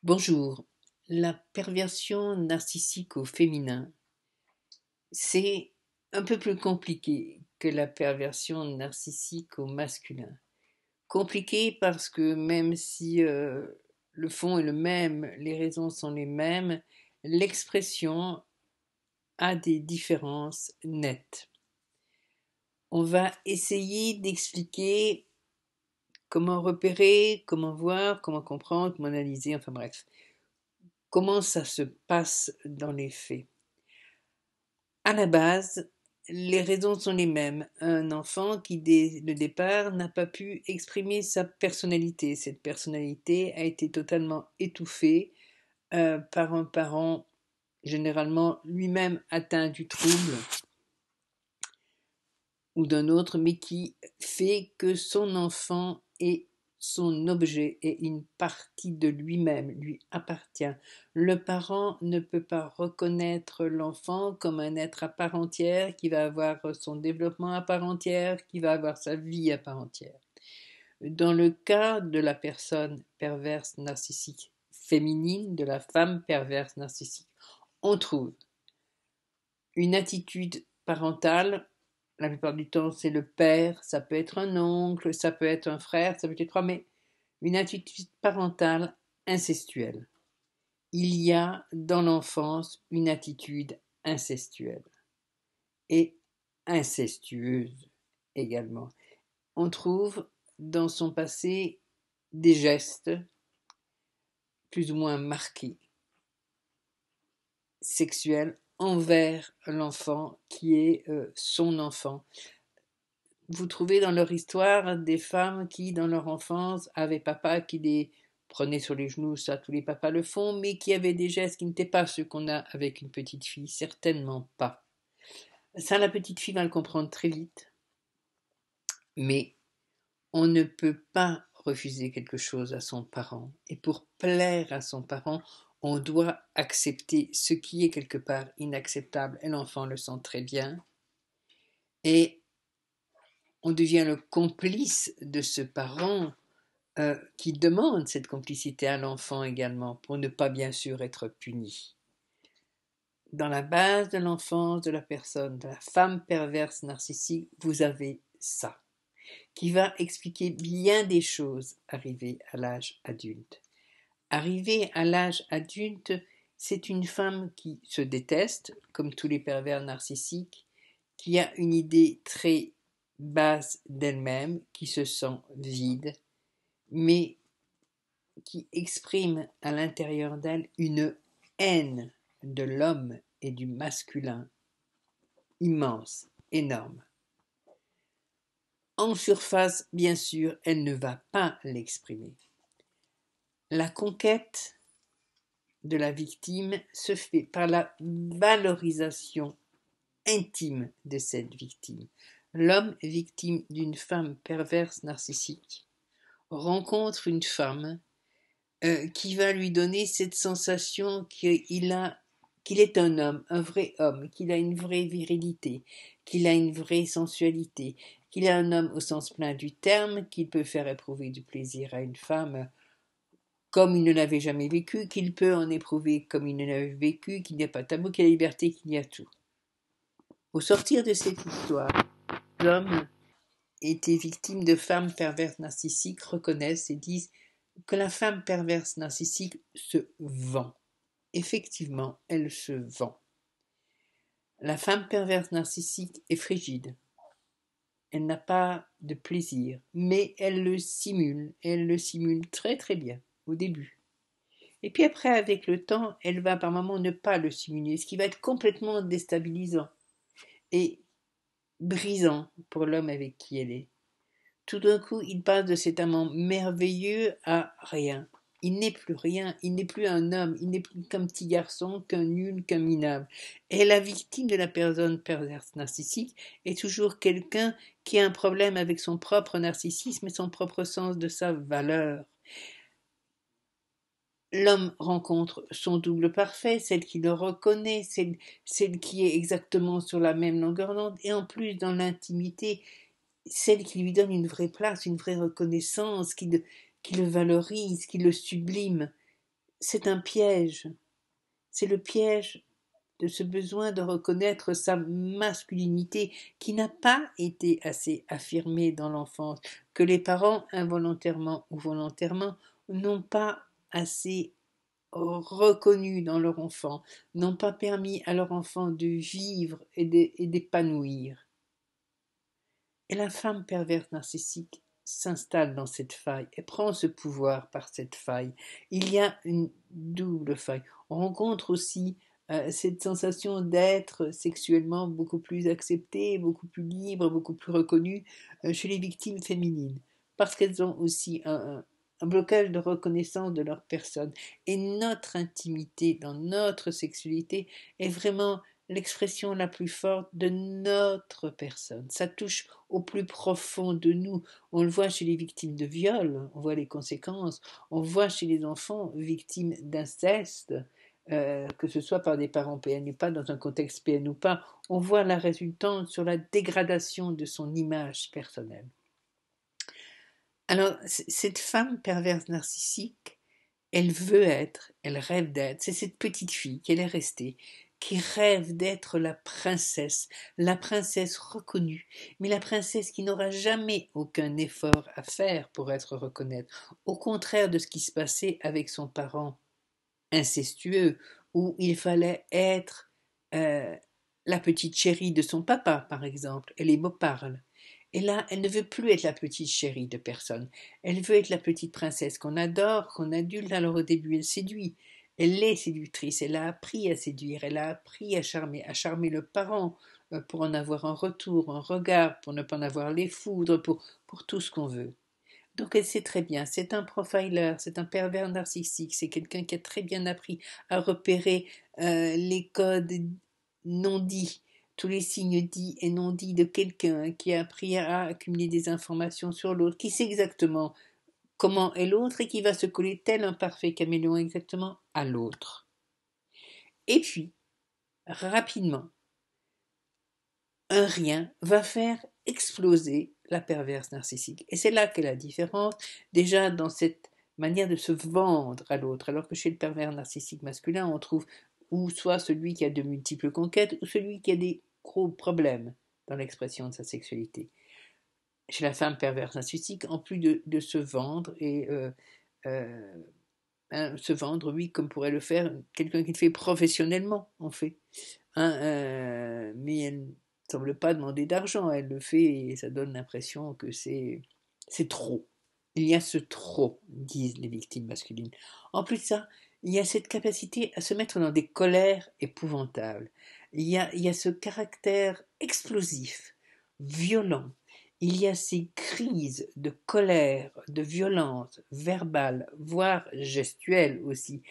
Bonjour. La perversion narcissique au féminin, c'est un peu plus compliqué que la perversion narcissique au masculin. Compliqué parce que même si le fond est le même, les raisons sont les mêmes, l'expression a des différences nettes. On va essayer d'expliquer comment repérer, comment voir, comment comprendre, comment analyser, enfin bref, comment ça se passe dans les faits. À la base, les raisons sont les mêmes. Un enfant qui, dès le départ, n'a pas pu exprimer sa personnalité. Cette personnalité a été totalement étouffée par un parent généralement lui-même atteint du trouble ou d'un autre, mais qui fait que son enfant est son objet et une partie de lui-même lui appartient. Le parent ne peut pas reconnaître l'enfant comme un être à part entière, qui va avoir son développement à part entière, qui va avoir sa vie à part entière. Dans le cas de la personne perverse narcissique féminine, de la femme perverse narcissique, on trouve une attitude parentale. La plupart du temps, c'est le père, ça peut être un oncle, ça peut être un frère, ça peut être trois, mais une attitude parentale incestuelle. Il y a dans l'enfance une attitude incestuelle et incestueuse également. On trouve dans son passé des gestes plus ou moins marqués, sexuels envers l'enfant qui est son enfant. Vous trouvez dans leur histoire des femmes qui, dans leur enfance, avaient papa qui les prenait sur les genoux, ça tous les papas le font, mais qui avaient des gestes qui n'étaient pas ceux qu'on a avec une petite fille, certainement pas. Ça, la petite fille va le comprendre très vite, mais on ne peut pas refuser quelque chose à son parent. Et pour plaire à son parent, on doit accepter ce qui est quelque part inacceptable, et l'enfant le sent très bien, et on devient le complice de ce parent qui demande cette complicité à l'enfant également, pour ne pas bien sûr être puni. Dans la base de l'enfance de la personne, de la femme perverse narcissique, vous avez ça, qui va expliquer bien des choses arrivées à l'âge adulte. Arrivée à l'âge adulte, c'est une femme qui se déteste, comme tous les pervers narcissiques, qui a une idée très basse d'elle-même, qui se sent vide, mais qui exprime à l'intérieur d'elle une haine de l'homme et du masculin immense, énorme. En surface, bien sûr, elle ne va pas l'exprimer. La conquête de la victime se fait par la valorisation intime de cette victime. L'homme victime d'une femme perverse narcissique rencontre une femme qui va lui donner cette sensation qu'il est un homme, un vrai homme, qu'il a une vraie virilité, qu'il a une vraie sensualité, qu'il est un homme au sens plein du terme, qu'il peut faire éprouver du plaisir à une femme comme il ne l'avait jamais vécu, qu'il peut en éprouver comme il ne l'avait vécu, qu'il n'y a pas de tabou, qu'il y a liberté, qu'il y a tout. Au sortir de cette histoire, l'homme était victime de femmes perverses narcissiques, reconnaissent et disent que la femme perverse narcissique se vend. Effectivement, elle se vend. La femme perverse narcissique est frigide. Elle n'a pas de plaisir, mais elle le simule, et elle le simule très très bien au début. Et puis après, avec le temps, elle va par moments ne pas le simuler, ce qui va être complètement déstabilisant et brisant pour l'homme avec qui elle est. Tout d'un coup, il passe de cet amant merveilleux à rien. Il n'est plus rien, il n'est plus un homme, il n'est plus qu'un petit garçon, qu'un nul, qu'un minable. Et la victime de la personne perverse narcissique est toujours quelqu'un qui a un problème avec son propre narcissisme et son propre sens de sa valeur. L'homme rencontre son double parfait, celle qui le reconnaît, celle qui est exactement sur la même longueur d'onde, et en plus dans l'intimité, celle qui lui donne une vraie place, une vraie reconnaissance, qui le valorise, qui le sublime. c'est un piège. C'est le piège de ce besoin de reconnaître sa masculinité qui n'a pas été assez affirmée dans l'enfance, que les parents, involontairement ou volontairement, n'ont pas assez reconnu dans leur enfant, n'ont pas permis à leur enfant de vivre et d'épanouir. Et la femme perverse narcissique s'installe dans cette faille et prend ce pouvoir par cette faille. Il y a une double faille. On rencontre aussi cette sensation d'être sexuellement beaucoup plus acceptée, beaucoup plus libre, beaucoup plus reconnue chez les victimes féminines, parce qu'elles ont aussi un blocage de reconnaissance de leur personne. Et notre intimité dans notre sexualité est vraiment l'expression la plus forte de notre personne. Ça touche au plus profond de nous. On le voit chez les victimes de viol, on voit les conséquences. On voit chez les enfants victimes d'inceste, que ce soit par des parents PN ou pas, dans un contexte PN ou pas, on voit la résultante sur la dégradation de son image personnelle. Alors, cette femme perverse narcissique, elle veut être, elle rêve d'être, c'est cette petite fille qu'elle est restée, qui rêve d'être la princesse reconnue, mais la princesse qui n'aura jamais aucun effort à faire pour être reconnue, au contraire de ce qui se passait avec son parent incestueux, où il fallait être euh, la petite chérie de son papa, par exemple, et les mots parlent. Et là, elle ne veut plus être la petite chérie de personne. Elle veut être la petite princesse qu'on adore, qu'on adulte. Alors au début, elle séduit. Elle est séductrice. Elle a appris à séduire. Elle a appris à charmer le parent pour en avoir un retour, un regard, pour ne pas en avoir les foudres, pour tout ce qu'on veut. Donc elle sait très bien, c'est un profiler, c'est un pervers narcissique, c'est quelqu'un qui a très bien appris à repérer les codes non dits, tous les signes dits et non dits de quelqu'un, qui a appris à accumuler des informations sur l'autre, qui sait exactement comment est l'autre et qui va se coller tel un parfait caméléon exactement à l'autre. Et puis, rapidement, un rien va faire exploser la perverse narcissique. Et c'est là qu'est la différence, déjà dans cette manière de se vendre à l'autre, alors que chez le pervers narcissique masculin, on trouve ou soit celui qui a de multiples conquêtes, ou celui qui a des gros problèmes dans l'expression de sa sexualité. Chez la femme perverse narcissique, en plus de se vendre, et se vendre, oui, comme pourrait le faire quelqu'un qui le fait professionnellement, en fait. Mais elle ne semble pas demander d'argent, elle le fait et ça donne l'impression que c'est trop. Il y a ce trop, disent les victimes masculines. En plus de ça, il y a cette capacité à se mettre dans des colères épouvantables. Il y a ce caractère explosif, violent. Il y a ces crises de colère, de violence verbale, voire gestuelle aussi,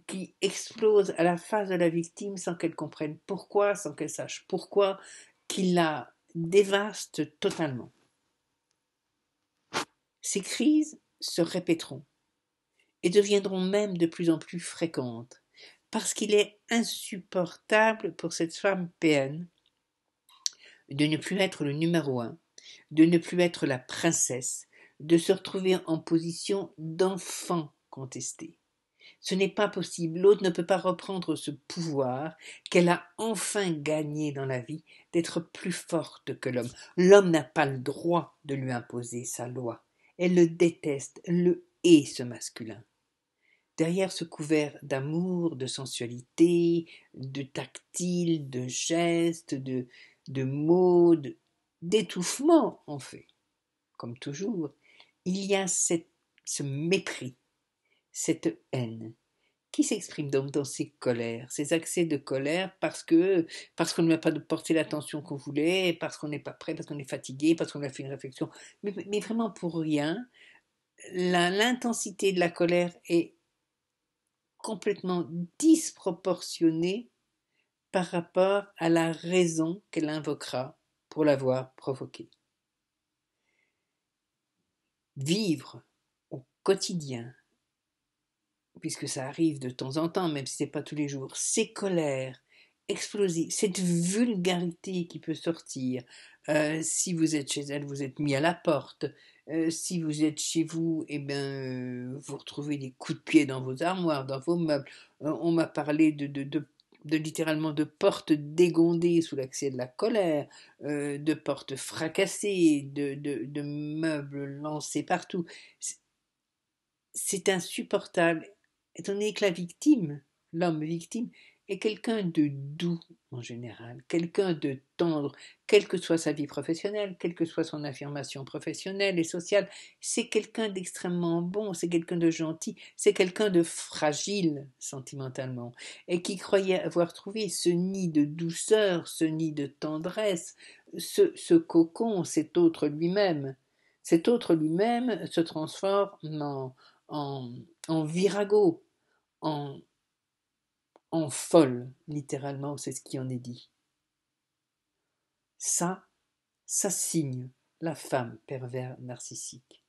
qui explose à la face de la victime sans qu'elle comprenne pourquoi, sans qu'elle sache pourquoi, qui la dévaste totalement. Ces crises se répéteront et deviendront même de plus en plus fréquentes, parce qu'il est insupportable pour cette femme PN de ne plus être le numéro un, de ne plus être la princesse, de se retrouver en position d'enfant contesté. Ce n'est pas possible. L'autre ne peut pas reprendre ce pouvoir qu'elle a enfin gagné dans la vie d'être plus forte que l'homme. L'homme n'a pas le droit de lui imposer sa loi. Elle le déteste, elle le hait, ce masculin. Derrière ce couvert d'amour, de sensualité, de tactile, de gestes, de mots, d'étouffement, en fait, comme toujours, il y a ce mépris, cette haine qui s'exprime donc dans ces colères, ces accès de colère parce qu'on ne lui a pas porté l'attention qu'on voulait, parce qu'on n'est pas prêt, parce qu'on est fatigué, parce qu'on a fait une réflexion, mais vraiment pour rien. L'intensité de la colère est complètement disproportionnée par rapport à la raison qu'elle invoquera pour l'avoir provoquée. Vivre au quotidien, puisque ça arrive de temps en temps, même si ce n'est pas tous les jours, ces colères explosive, cette vulgarité qui peut sortir. Si vous êtes chez elle, vous êtes mis à la porte. Si vous êtes chez vous, eh bien, vous retrouvez des coups de pied dans vos armoires, dans vos meubles. On m'a parlé de littéralement de portes dégondées sous l'accès de la colère, de portes fracassées, de meubles lancés partout. C'est insupportable, étant donné que la victime, l'homme victime, est quelqu'un de doux en général, quelqu'un de tendre, quelle que soit sa vie professionnelle, quelle que soit son affirmation professionnelle et sociale, c'est quelqu'un d'extrêmement bon, c'est quelqu'un de gentil, c'est quelqu'un de fragile sentimentalement, et qui croyait avoir trouvé ce nid de douceur, ce nid de tendresse, ce cocon, cet autre lui-même. Cet autre lui-même se transforme en, en virago, en, en folle, littéralement, c'est ce qui en est dit. Ça, ça signe la femme pervers narcissique.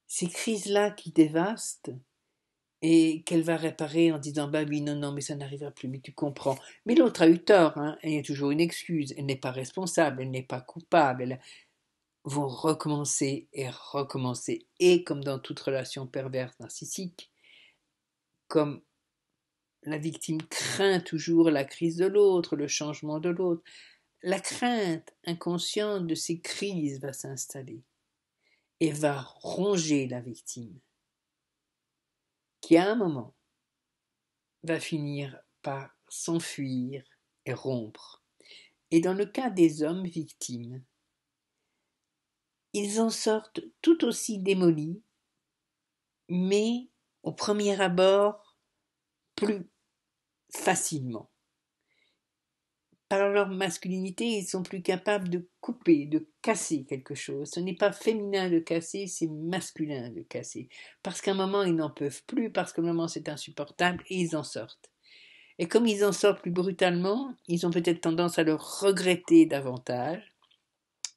Ces crises-là qui dévastent et qu'elle va réparer en disant bah oui, non, non, mais ça n'arrivera plus, mais tu comprends. Mais l'autre a eu tort, hein, il y a toujours une excuse, elle n'est pas responsable, elle n'est pas coupable, elle vont recommencer et recommencer. Et comme dans toute relation perverse narcissique, comme la victime craint toujours la crise de l'autre, le changement de l'autre. La crainte inconsciente de ces crises va s'installer et va ronger la victime, qui à un moment va finir par s'enfuir et rompre. Et dans le cas des hommes victimes, ils en sortent tout aussi démolis, mais au premier abord plus facilement. Par leur masculinité, ils sont plus capables de couper, de casser quelque chose. Ce n'est pas féminin de casser, c'est masculin de casser. Parce qu'à un moment, ils n'en peuvent plus, parce qu'à un moment, c'est insupportable, et ils en sortent. Et comme ils en sortent plus brutalement, ils ont peut-être tendance à le regretter davantage,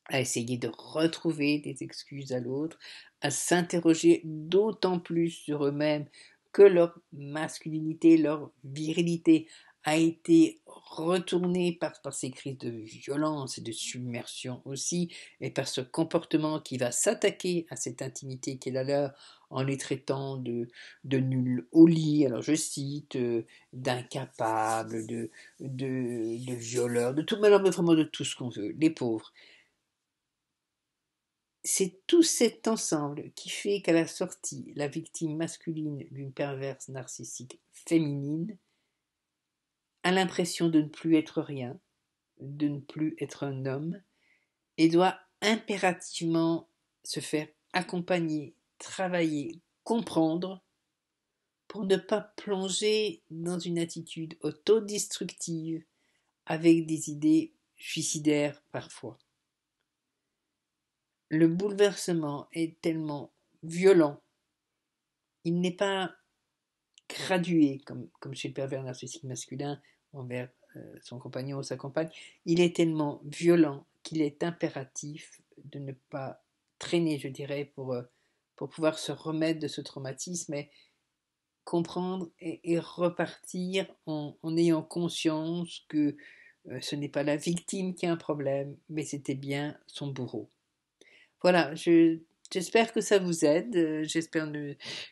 à essayer de retrouver des excuses à l'autre, à s'interroger d'autant plus sur eux-mêmes que leur masculinité, leur virilité a été retournée par ces crises de violence et de submersion aussi, et par ce comportement qui va s'attaquer à cette intimité qui est la leur en les traitant de nuls au lit, alors je cite, d'incapables, de violeurs, de tout, mais vraiment de tout ce qu'on veut, les pauvres. C'est tout cet ensemble qui fait qu'à la sortie, la victime masculine d'une perverse narcissique féminine a l'impression de ne plus être rien, de ne plus être un homme, et doit impérativement se faire accompagner, travailler, comprendre, pour ne pas plonger dans une attitude autodestructive avec des idées suicidaires parfois. Le bouleversement est tellement violent, il n'est pas gradué, comme chez le pervers narcissique masculin envers son compagnon ou sa compagne, il est tellement violent qu'il est impératif de ne pas traîner, je dirais, pour pouvoir se remettre de ce traumatisme et comprendre et repartir en ayant conscience que ce n'est pas la victime qui a un problème, mais c'était bien son bourreau. Voilà, j'espère que ça vous aide, j'espère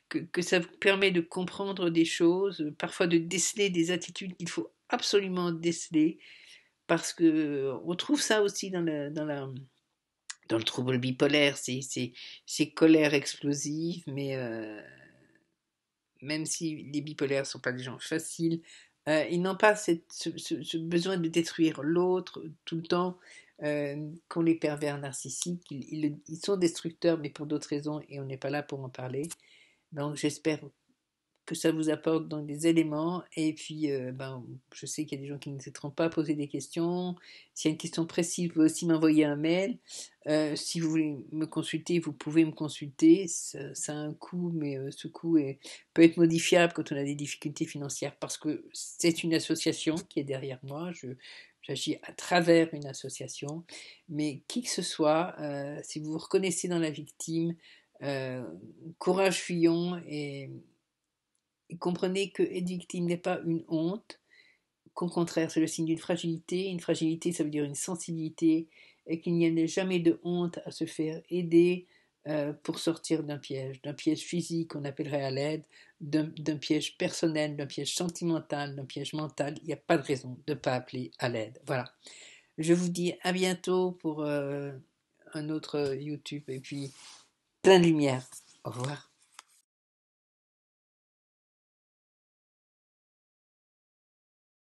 que ça vous permet de comprendre des choses, parfois de déceler des attitudes qu'il faut absolument déceler, parce que on trouve ça aussi dans le trouble bipolaire, ces colères explosives, mais même si les bipolaires ne sont pas des gens faciles, ils n'ont pas ce besoin de détruire l'autre tout le temps. Qu'ont les pervers narcissiques, ils sont destructeurs, mais pour d'autres raisons, et on n'est pas là pour en parler. Donc j'espère que ça vous apporte donc des éléments, et puis je sais qu'il y a des gens qui n'hésiteront pas à poser des questions. S'il y a une question précise, vous pouvez aussi m'envoyer un mail. Si vous voulez me consulter, vous pouvez me consulter. Ça a un coût, mais ce coût peut être modifiable quand on a des difficultés financières, parce que c'est une association qui est derrière moi. J'agis à travers une association, mais qui que ce soit, si vous vous reconnaissez dans la victime, courage fuyons, et comprenez que être victime n'est pas une honte, qu'au contraire, c'est le signe d'une fragilité. Une fragilité, ça veut dire une sensibilité, et qu'il n'y ait jamais de honte à se faire aider pour sortir d'un piège physique, on appellerait à l'aide, d'un piège personnel, d'un piège sentimental, d'un piège mental. Il n'y a pas de raison de ne pas appeler à l'aide. Voilà. Je vous dis à bientôt pour un autre YouTube, et puis plein de lumière. Au revoir.